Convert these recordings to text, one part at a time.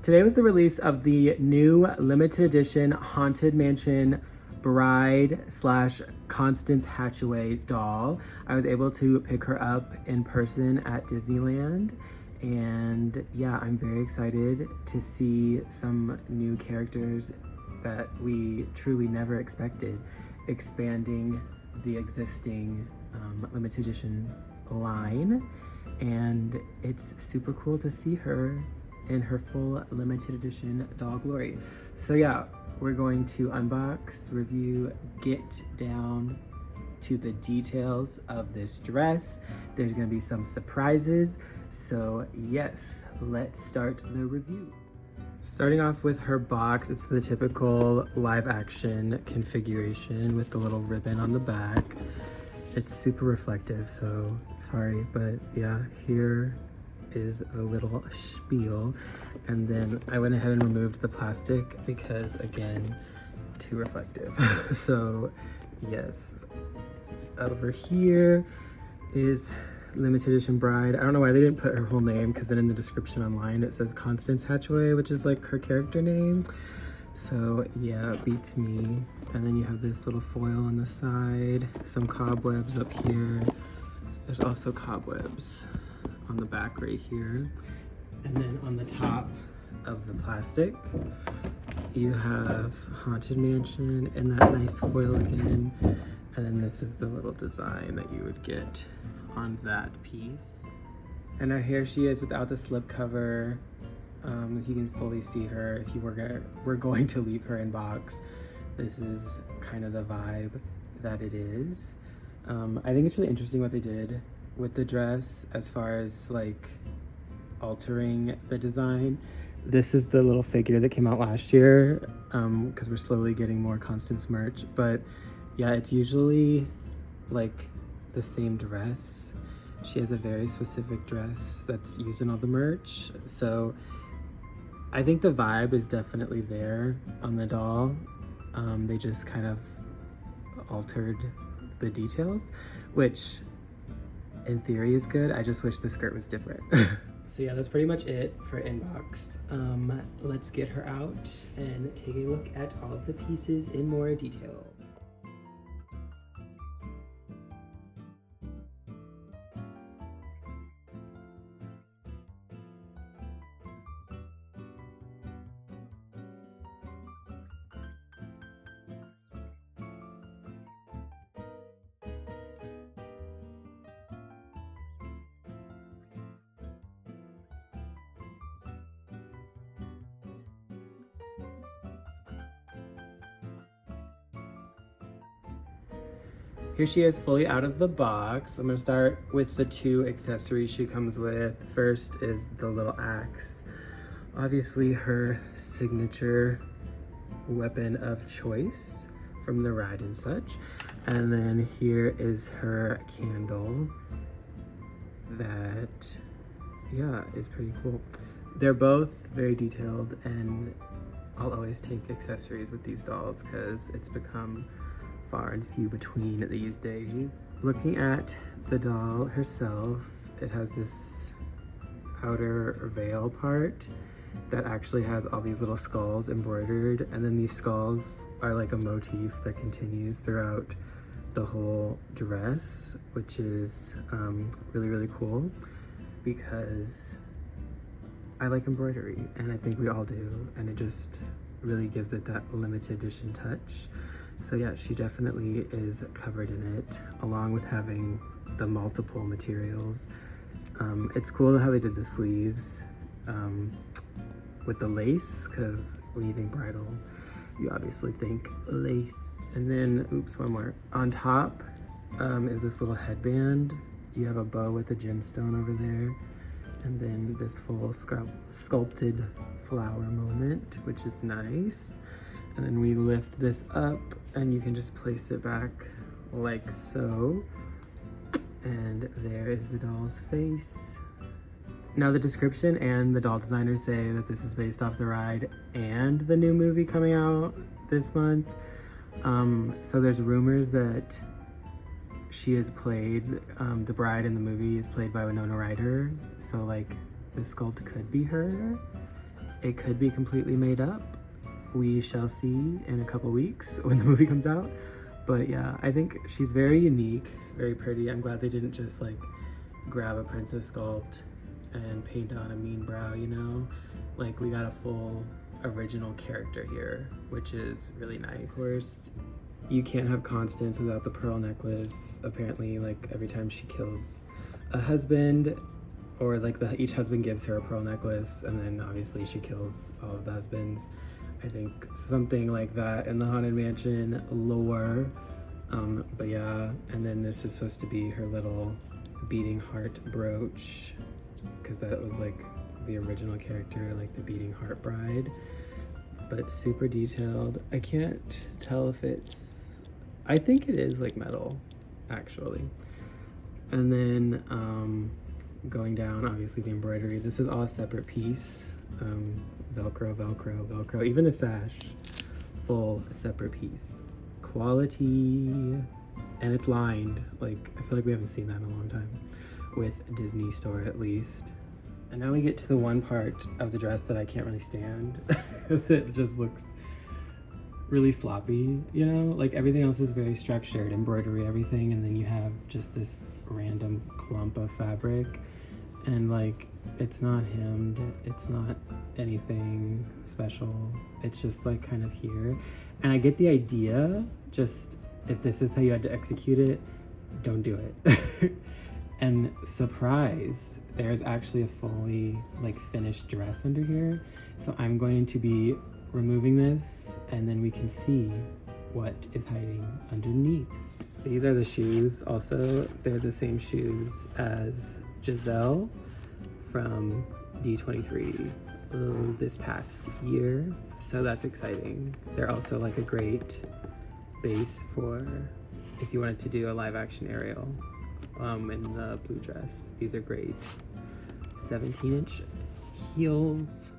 Today was the release of the new limited edition Haunted Mansion Bride slash Constance Hatchaway doll. I was able to pick her up in person at Disneyland. And yeah, I'm very excited to see some new characters that we truly never expected, expanding the existing limited edition line. And it's super cool to see her in her full limited edition doll glory. So yeah, we're going to unbox, review, get down to the details of this dress. There's gonna be some surprises. So yes, let's start the review. Starting off with her box, it's the typical live action configuration with the little ribbon on the back. It's super reflective, so sorry, but yeah, here is a little spiel. And then I went ahead and removed the plastic because, again, too reflective. So yes, over here is limited edition bride. I don't know why they didn't put her whole name, because then in the description online it says Constance Hatchaway, which is like her character name. So yeah, it beats me. And then you have this little foil on the side, some cobwebs up here. There's also cobwebs on the back right here. And then on the top of the plastic, you have Haunted Mansion and that nice foil again. And then this is the little design that you would get on that piece. And now here she is without the slip cover. You can fully see her if you were going to leave her in box. This is kind of the vibe that it is. I think it's really interesting what they did with the dress as far as like altering the design. This is the little figure that came out last year, because we're slowly getting more Constance merch. But yeah, it's usually like the same dress. She has a very specific dress that's used in all the merch. So I think the vibe is definitely there on the doll. They just kind of altered the details, which in theory is good. I just wish the skirt was different. So yeah, that's pretty much it for Inbox. Let's get her out and take a look at all of the pieces in more detail. Here she is fully out of the box. I'm gonna start with the two accessories she comes with. First is the little axe. Obviously her signature weapon of choice from the ride and such. And then here is her candle that, yeah, is pretty cool. They're both very detailed, and I'll always take accessories with these dolls because it's become far and few between these days. Looking at the doll herself, it has this outer veil part that actually has all these little skulls embroidered, and then these skulls are like a motif that continues throughout the whole dress, which is really, really cool because I like embroidery, and I think we all do, and it just really gives it that limited edition touch. So yeah, she definitely is covered in it, along with having the multiple materials. It's cool how they did the sleeves with the lace, because when you think bridal, you obviously think lace. And then, oops, one more. On top is this little headband. You have a bow with a gemstone over there, and then this full sculpted flower moment, which is nice. And then we lift this up and you can just place it back like so. And there is the doll's face. Now the description and the doll designers say that this is based off the ride and the new movie coming out this month. So there's rumors that she is played, the bride in the movie is played by Winona Ryder. So like the sculpt could be her. it could be completely made up. We shall see in a couple weeks when the movie comes out. But yeah, I think she's very unique, very pretty. I'm glad they didn't just like grab a princess sculpt and paint on a mean brow, you know? Like we got a full original character here, which is really nice. Of course, you can't have Constance without the pearl necklace. Apparently, like every time she kills a husband, or like each husband gives her a pearl necklace, and then obviously she kills all of the husbands. I think something like that in the Haunted Mansion lore. But yeah, and then this is supposed to be her little beating heart brooch, because that was like the original character, like the beating heart bride. But it's super detailed. I can't tell if it's, I think it is like metal, actually. And then going down, obviously the embroidery. This is all a separate piece. Velcro, Velcro, Velcro, even a sash, full separate piece. Quality, and it's lined. Like, I feel like we haven't seen that in a long time, with Disney Store at least. And now we get to the one part of the dress that I can't really stand, because it just looks really sloppy, you know? Like everything else is very structured, embroidery, everything, and then you have just this random clump of fabric, and like, it's not hemmed, it's not anything special, it's just like kind of here. And I get the idea, just if this is how you had to execute it, don't do it. And surprise, there's actually a fully like finished dress under here. So I'm going to be removing this, and then we can see what is hiding underneath. These are the shoes also. They're the same shoes as Giselle from D23 this past year. So that's exciting. They're also like a great base for if you wanted to do a live action Ariel in the blue dress. These are great. 17-inch heels.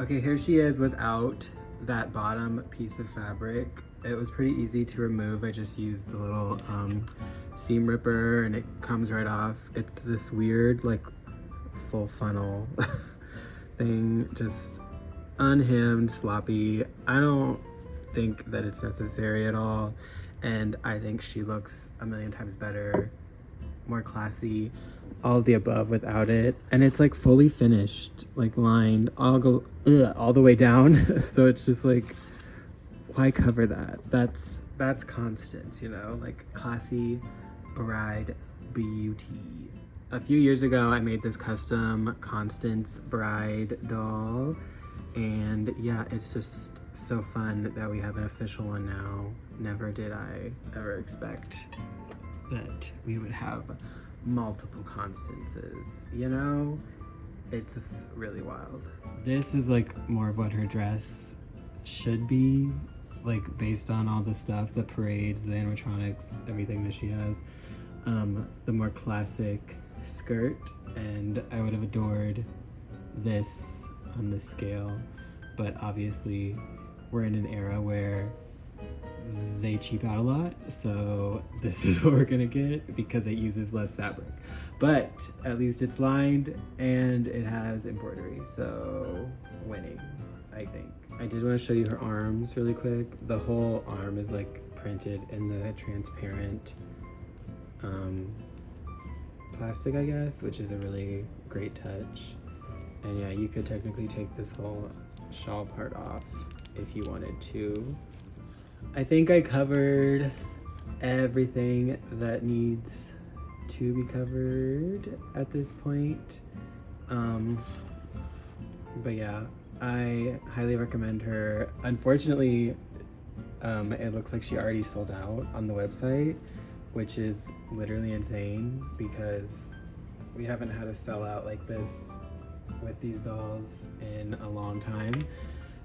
Okay, here she is without that bottom piece of fabric. It was pretty easy to remove. I just used the little seam ripper and it comes right off. It's this weird like full funnel thing, just unhemmed, sloppy. I don't think that it's necessary at all, and I think she looks a million times better, more classy, all of the above without it. And it's like fully finished, like lined all the way down. So it's just like, why cover that? That's Constance, you know, like classy bride beauty. A few years ago, I made this custom Constance bride doll, and yeah, it's just so fun that we have an official one now. Never did I ever expect that we would have multiple Constances, you know? It's just really wild. This is like more of what her dress should be, like based on all the stuff, the parades, the animatronics, everything that she has. The more classic skirt, and I would have adored this on this scale, but obviously we're in an era where they cheap out a lot, so this is what we're gonna get because it uses less fabric. But at least it's lined and it has embroidery, so winning, I think. I did want to show you her arms really quick. The whole arm is like printed in the transparent plastic, I guess, which is a really great touch. And yeah, you could technically take this whole shawl part off if you wanted to. I think I covered everything that needs to be covered at this point. But yeah, I highly recommend her. Unfortunately, it looks like she already sold out on the website, which is literally insane because we haven't had a sellout like this with these dolls in a long time.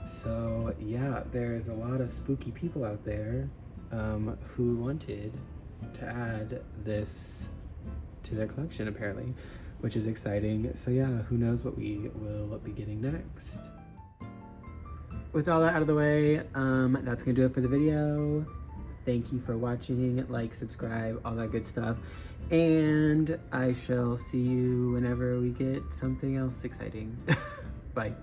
So yeah, there's a lot of spooky people out there who wanted to add this to their collection apparently, which is exciting. So yeah, who knows what we will be getting next. with all that out of the way, that's gonna do it for the video. Thank you for watching, like, subscribe, all that good stuff. And I shall see you whenever we get something else exciting. Bye.